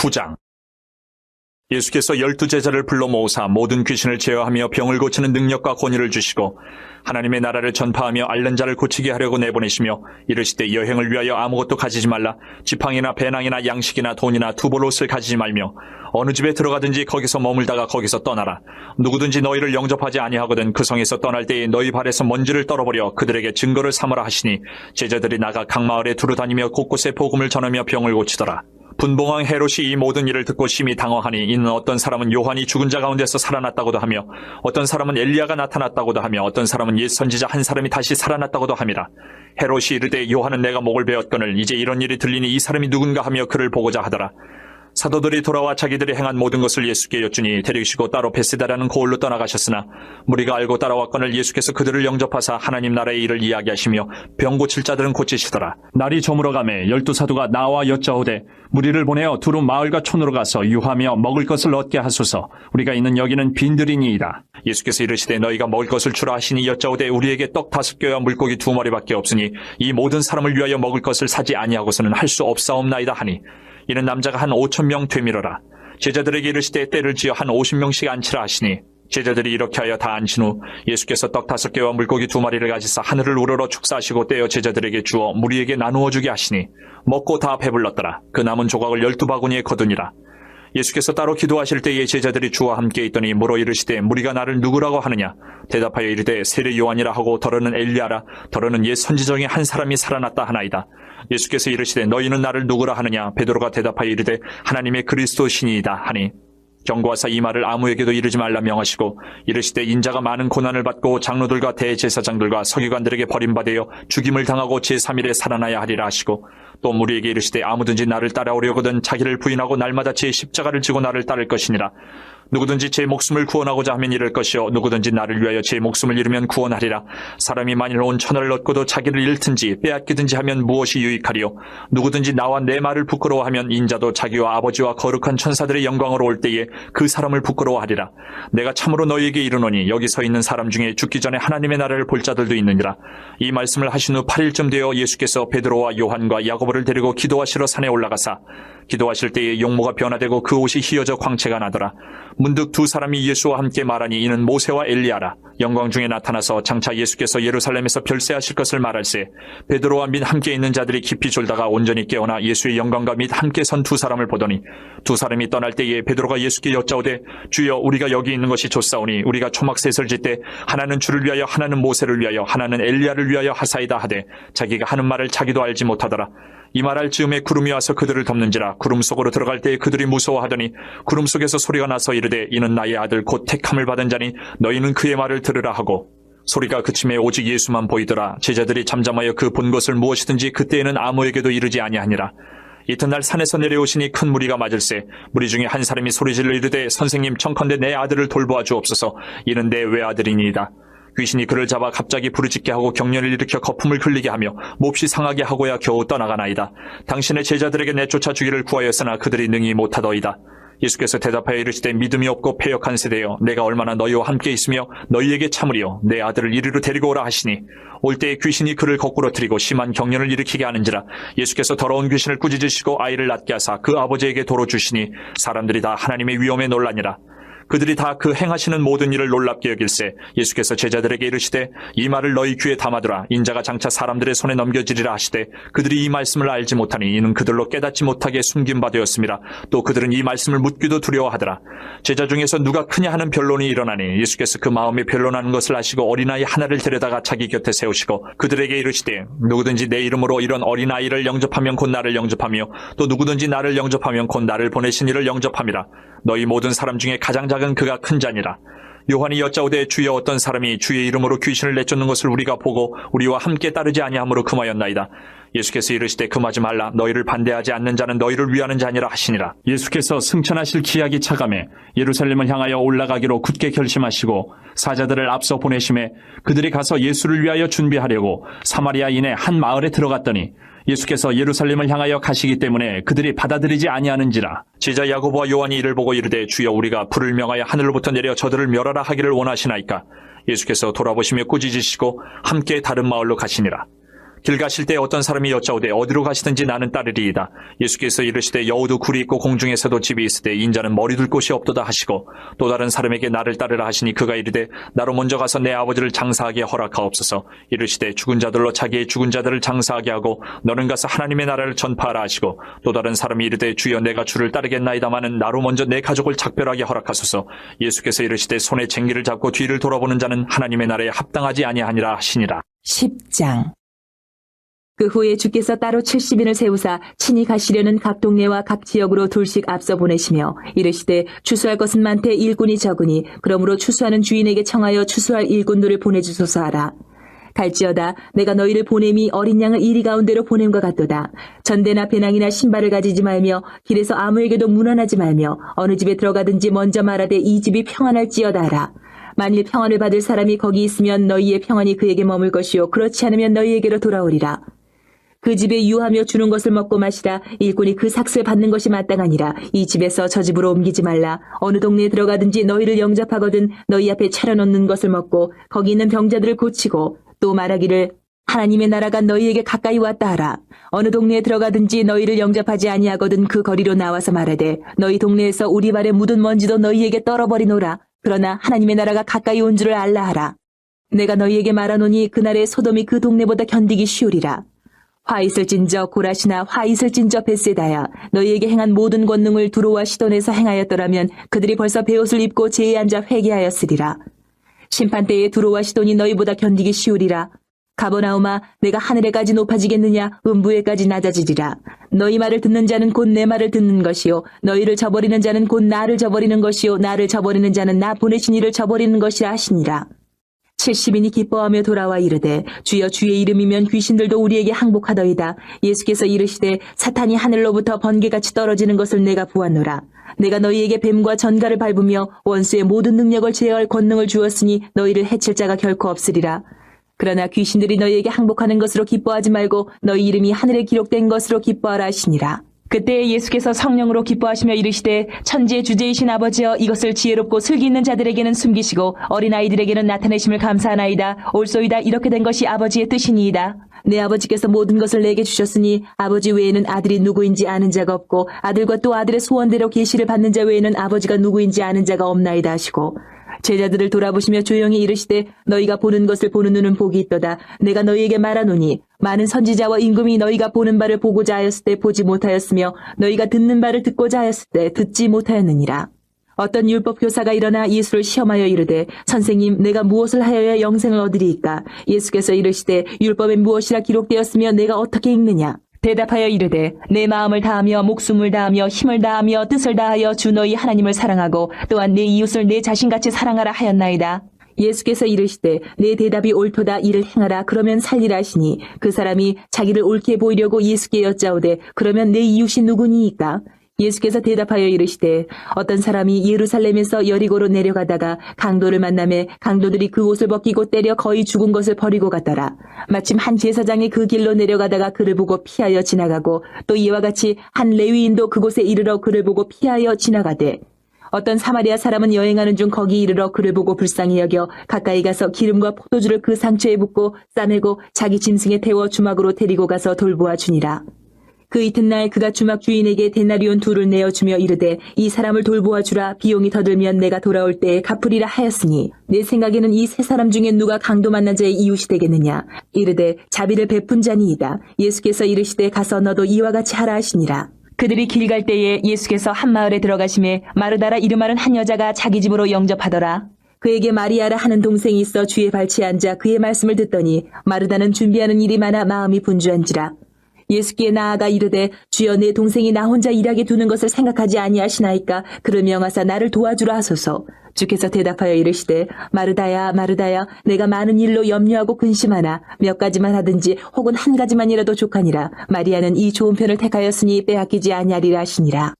9장. 예수께서 12제자를 불러 모으사 모든 귀신을 제어하며 병을 고치는 능력과 권위를 주시고 하나님의 나라를 전파하며 앓는 자를 고치게 하려고 내보내시며 이르시되 여행을 위하여 아무것도 가지지 말라. 지팡이나 배낭이나 양식이나 돈이나 두벌옷을 가지지 말며 어느 집에 들어가든지 거기서 머물다가 거기서 떠나라. 누구든지 너희를 영접하지 아니하거든 그 성에서 떠날 때에 너희 발에서 먼지를 떨어버려 그들에게 증거를 삼으라 하시니 제자들이 나가 각 마을에 두루다니며 곳곳에 복음을 전하며 병을 고치더라. 분봉왕 헤롯이 이 모든 일을 듣고 심히 당황하니 이는 어떤 사람은 요한이 죽은 자 가운데서 살아났다고도 하며 어떤 사람은 엘리야가 나타났다고도 하며 어떤 사람은 옛 선지자 한 사람이 다시 살아났다고도 함이라. 헤롯이 이르되 요한은 내가 목을 베었거늘 이제 이런 일이 들리니 이 사람이 누군가 하며 그를 보고자 하더라. 사도들이 돌아와 자기들이 행한 모든 것을 예수께 여쭈니 데리시고 따로 베세다라는 고을로 떠나가셨으나 무리가 알고 따라왔거늘 예수께서 그들을 영접하사 하나님 나라의 일을 이야기하시며 병 고칠 자들은 고치시더라. 날이 저물어가매 12사도가 나와 여짜오되 무리를 보내어 두루 마을과 촌으로 가서 유하며 먹을 것을 얻게 하소서. 우리가 있는 여기는 빈들이니이다. 예수께서 이르시되 너희가 먹을 것을 주라 하시니 여짜오되 우리에게 떡 5개와 물고기 2마리밖에 없으니 이 모든 사람을 위하여 먹을 것을 사지 아니하고서는 할 수 없사옵나이다 하니 이는 남자가 한 5,000명 되밀어라. 제자들에게 이르시되 때를 지어 한 50명씩 앉히라 하시니 제자들이 이렇게 하여 다 앉힌 후 예수께서 떡 5개와 물고기 2마리를 가지사 하늘을 우러러 축사하시고 떼어 제자들에게 주어 무리에게 나누어 주게 하시니 먹고 다 배불렀더라. 그 남은 조각을 12바구니에 거두니라. 예수께서 따로 기도하실 때에 제자들이 주와 함께 있더니 물어 이르시되 무리가 나를 누구라고 하느냐. 대답하여 이르되 세례 요한이라 하고 더러는 엘리야라 더러는 옛 선지 중에 한 사람이 살아났다 하나이다. 예수께서 이르시되 너희는 나를 누구라 하느냐. 베드로가 대답하여 이르되 하나님의 그리스도 신이이다 하니 경고하사 이 말을 아무에게도 이르지 말라 명하시고 이르시되 인자가 많은 고난을 받고 장로들과 대제사장들과 서기관들에게 버림받아 죽임을 당하고 제3일에 살아나야 하리라 하시고 또 무리에게 이르시되 아무든지 나를 따라오려거든 자기를 부인하고 날마다 제 십자가를 지고 나를 따를 것이니라. 누구든지 제 목숨을 구원하고자 하면 잃을 것이요 누구든지 나를 위하여 제 목숨을 잃으면 구원하리라. 사람이 만일 온 천하를 얻고도 자기를 잃든지 빼앗기든지 하면 무엇이 유익하리요. 누구든지 나와 내 말을 부끄러워하면 인자도 자기와 아버지와 거룩한 천사들의 영광으로 올 때에 그 사람을 부끄러워하리라. 내가 참으로 너희에게 이르노니 여기 서 있는 사람 중에 죽기 전에 하나님의 나라를 볼 자들도 있느니라. 이 말씀을 하신 후 8일쯤 되어 예수께서 베드로와 요한과 야고보를 데리고 기도하시러 산에 올라가사 기도하실 때에 용모가 변화되고 그 옷이 휘어져 광채가 나더라. 문득 두 사람이 예수와 함께 말하니 이는 모세와 엘리야라. 영광 중에 나타나서 장차 예수께서 예루살렘에서 별세하실 것을 말할세 베드로와 및 함께 있는 자들이 깊이 졸다가 온전히 깨어나 예수의 영광과 및 함께 선 두 사람을 보더니 두 사람이 떠날 때에 베드로가 예수께 여짜오되 주여 우리가 여기 있는 것이 좋사오니 우리가 초막셋을 짓되 하나는 주를 위하여 하나는 모세를 위하여 하나는 엘리야를 위하여 하사이다 하되 자기가 하는 말을 자기도 알지 못하더라. 이 말할 즈음에 구름이 와서 그들을 덮는지라. 구름 속으로 들어갈 때에 그들이 무서워하더니 구름 속에서 소리가 나서 이르되 이는 나의 아들 곧 택함을 받은 자니 너희는 그의 말을 들으라 하고 소리가 그침에 오직 예수만 보이더라. 제자들이 잠잠하여 그 본 것을 무엇이든지 그때에는 아무에게도 이르지 아니하니라. 이튿날 산에서 내려오시니 큰 무리가 맞을세 무리 중에 한 사람이 소리질러 이르되 선생님 청컨대 내 아들을 돌보아 주옵소서. 이는 내 외아들이니이다. 귀신이 그를 잡아 갑자기 부르짖게 하고 경련을 일으켜 거품을 흘리게 하며 몹시 상하게 하고야 겨우 떠나가나이다. 당신의 제자들에게 내쫓아 주기를 구하였으나 그들이 능히 못하더이다. 예수께서 대답하여 이르시되 믿음이 없고 패역한 세대여 내가 얼마나 너희와 함께 있으며 너희에게 참으리요 내 아들을 이리로 데리고 오라 하시니 올 때에 귀신이 그를 거꾸로 들이고 심한 경련을 일으키게 하는지라. 예수께서 더러운 귀신을 꾸짖으시고 아이를 낫게 하사 그 아버지에게 도로 주시니 사람들이 다 하나님의 위엄에 놀라니라. 그들이 다 그 행하시는 모든 일을 놀랍게 여길세 예수께서 제자들에게 이르시되 이 말을 너희 귀에 담아두라. 인자가 장차 사람들의 손에 넘겨지리라 하시되 그들이 이 말씀을 알지 못하니 이는 그들로 깨닫지 못하게 숨긴 바 되었음이라. 또 그들은 이 말씀을 묻기도 두려워하더라. 제자 중에서 누가 크냐 하는 변론이 일어나니 예수께서 그 마음에 변론하는 것을 아시고 어린아이 하나를 데려다가 자기 곁에 세우시고 그들에게 이르시되 누구든지 내 이름으로 이런 어린아이를 영접하면 곧 나를 영접하며 또 누구든지 나를 영접하면 곧 나를 보내신 이를 영접함이라. 너희 모든 사람 중에 가장 작은 그가 큰 자니라. 요한이 여짜오되 주여 어떤 사람이 주의 이름으로 귀신을 내쫓는 것을 우리가 보고 우리와 함께 따르지 아니함으로 금하였나이다. 예수께서 이르시되 금하지 말라. 너희를 반대하지 않는 자는 너희를 위하는 자니라 하시니라. 예수께서 승천하실 기약이 차감해 예루살렘을 향하여 올라가기로 굳게 결심하시고 사자들을 앞서 보내심에 그들이 가서 예수를 위하여 준비하려고 사마리아인의 한 마을에 들어갔더니 예수께서 예루살렘을 향하여 가시기 때문에 그들이 받아들이지 아니하는지라. 제자 야고보와 요한이 이를 보고 이르되 주여 우리가 불을 명하여 하늘로부터 내려 저들을 멸하라 하기를 원하시나이까. 예수께서 돌아보시며 꾸짖으시고 함께 다른 마을로 가시니라. 길 가실 때 어떤 사람이 여짜오되 어디로 가시든지 나는 따르리이다. 예수께서 이르시되 여우도 굴이 있고 공중에서도 집이 있으되 인자는 머리 둘 곳이 없도다 하시고 또 다른 사람에게 나를 따르라 하시니 그가 이르되 나로 먼저 가서 내 아버지를 장사하게 허락하옵소서. 이르시되 죽은 자들로 자기의 죽은 자들을 장사하게 하고 너는 가서 하나님의 나라를 전파하라 하시고 또 다른 사람이 이르되 주여 내가 주를 따르겠나이다마는 나로 먼저 내 가족을 작별하게 허락하소서. 예수께서 이르시되 손에 쟁기를 잡고 뒤를 돌아보는 자는 하나님의 나라에 합당하지 아니하니라 하시니라. 10장. 그 후에 주께서 따로 70인을 세우사 친히 가시려는 각 동네와 각 지역으로 둘씩 앞서 보내시며 이르시되 추수할 것은 많되 일꾼이 적으니 그러므로 추수하는 주인에게 청하여 추수할 일꾼들을 보내주소서 하라. 갈지어다 내가 너희를 보냄이 어린 양을 이리 가운데로 보냄과 같도다. 전대나 배낭이나 신발을 가지지 말며 길에서 아무에게도 문안하지 말며 어느 집에 들어가든지 먼저 말하되 이 집이 평안할지어다 하라. 만일 평안을 받을 사람이 거기 있으면 너희의 평안이 그에게 머물 것이요 그렇지 않으면 너희에게로 돌아오리라. 그 집에 유하며 주는 것을 먹고 마시라. 일꾼이 그 삭슬 받는 것이 마땅하니라. 이 집에서 저 집으로 옮기지 말라. 어느 동네에 들어가든지 너희를 영접하거든 너희 앞에 차려놓는 것을 먹고 거기 있는 병자들을 고치고 또 말하기를 하나님의 나라가 너희에게 가까이 왔다 하라. 어느 동네에 들어가든지 너희를 영접하지 아니하거든 그 거리로 나와서 말하되 너희 동네에서 우리 발에 묻은 먼지도 너희에게 떨어버리노라. 그러나 하나님의 나라가 가까이 온 줄을 알라 하라. 내가 너희에게 말하노니 그날에 소돔이 그 동네보다 견디기 쉬우리라. 화 있을진저 고라시나 화 있을진저 벳세다야 너희에게 행한 모든 권능을 두로와 시돈에서 행하였더라면 그들이 벌써 베옷을 입고 제에 앉아 회개하였으리라. 심판때에 두로와 시돈이 너희보다 견디기 쉬우리라. 가버나움아 내가 하늘에까지 높아지겠느냐 음부에까지 낮아지리라. 너희 말을 듣는 자는 곧 내 말을 듣는 것이요 너희를 저버리는 자는 곧 나를 저버리는 것이요 나를 저버리는 자는 나 보내신 이를 저버리는 것이라 하시니라. 70인이 기뻐하며 돌아와 이르되 주여 주의 이름이면 귀신들도 우리에게 항복하더이다. 예수께서 이르시되 사탄이 하늘로부터 번개같이 떨어지는 것을 내가 보았노라. 내가 너희에게 뱀과 전갈을 밟으며 원수의 모든 능력을 제어할 권능을 주었으니 너희를 해칠 자가 결코 없으리라. 그러나 귀신들이 너희에게 항복하는 것으로 기뻐하지 말고 너희 이름이 하늘에 기록된 것으로 기뻐하라 하시니라. 그때 예수께서 성령으로 기뻐하시며 이르시되 천지의 주제이신 아버지여 이것을 지혜롭고 슬기 있는 자들에게는 숨기시고 어린아이들에게는 나타내심을 감사하나이다. 옳소이다. 이렇게 된 것이 아버지의 뜻이니이다. 내 아버지께서 모든 것을 내게 주셨으니 아버지 외에는 아들이 누구인지 아는 자가 없고 아들과 또 아들의 소원대로 계시를 받는 자 외에는 아버지가 누구인지 아는 자가 없나이다 하시고 제자들을 돌아보시며 조용히 이르시되 너희가 보는 것을 보는 눈은 복이 있도다. 내가 너희에게 말하노니 많은 선지자와 임금이 너희가 보는 바를 보고자 하였을 때 보지 못하였으며 너희가 듣는 바를 듣고자 하였을 때 듣지 못하였느니라. 어떤 율법 교사가 일어나 예수를 시험하여 이르되 선생님 내가 무엇을 하여야 영생을 얻으리이까? 예수께서 이르시되 율법에 무엇이라 기록되었으며 내가 어떻게 읽느냐? 대답하여 이르되 내 마음을 다하며 목숨을 다하며 힘을 다하며 뜻을 다하여 주 너희 하나님을 사랑하고 또한 내 이웃을 내 자신같이 사랑하라 하였나이다. 예수께서 이르시되 내 대답이 옳도다 이를 행하라 그러면 살리라 하시니 그 사람이 자기를 옳게 보이려고 예수께 여짜오되 그러면 내 이웃이 누구니이까? 예수께서 대답하여 이르시되 어떤 사람이 예루살렘에서 여리고로 내려가다가 강도를 만나매 강도들이 그 옷을 벗기고 때려 거의 죽은 것을 버리고 갔더라. 마침 한 제사장이 그 길로 내려가다가 그를 보고 피하여 지나가고 또 이와 같이 한 레위인도 그곳에 이르러 그를 보고 피하여 지나가되 어떤 사마리아 사람은 여행하는 중 거기 이르러 그를 보고 불쌍히 여겨 가까이 가서 기름과 포도주를 그 상처에 붓고 싸매고 자기 짐승에 태워 주막으로 데리고 가서 돌보아 주니라. 그 이튿날 그가 주막 주인에게 데나리온 2를 내어주며 이르되 이 사람을 돌보아 주라. 비용이 더 들면 내가 돌아올 때에 갚으리라 하였으니 내 생각에는 이 세 사람 중에 누가 강도 만난 자의 이웃이 되겠느냐? 이르되 자비를 베푼 자니이다. 예수께서 이르시되 가서 너도 이와 같이 하라 하시니라. 그들이 길 갈 때에 예수께서 한 마을에 들어가심에 마르다라 이름하는 한 여자가 자기 집으로 영접하더라. 그에게 마리아라 하는 동생이 있어 주의 발치에 앉아 그의 말씀을 듣더니 마르다는 준비하는 일이 많아 마음이 분주한지라. 예수께 나아가 이르되 주여 내 동생이 나 혼자 일하게 두는 것을 생각하지 아니하시나이까? 그를 명하사 나를 도와주라 하소서. 주께서 대답하여 이르시되 마르다야 마르다야 내가 많은 일로 염려하고 근심하나 몇 가지만 하든지 혹은 한 가지만이라도 족하니라. 마리아는 이 좋은 편을 택하였으니 빼앗기지 아니하리라 하시니라.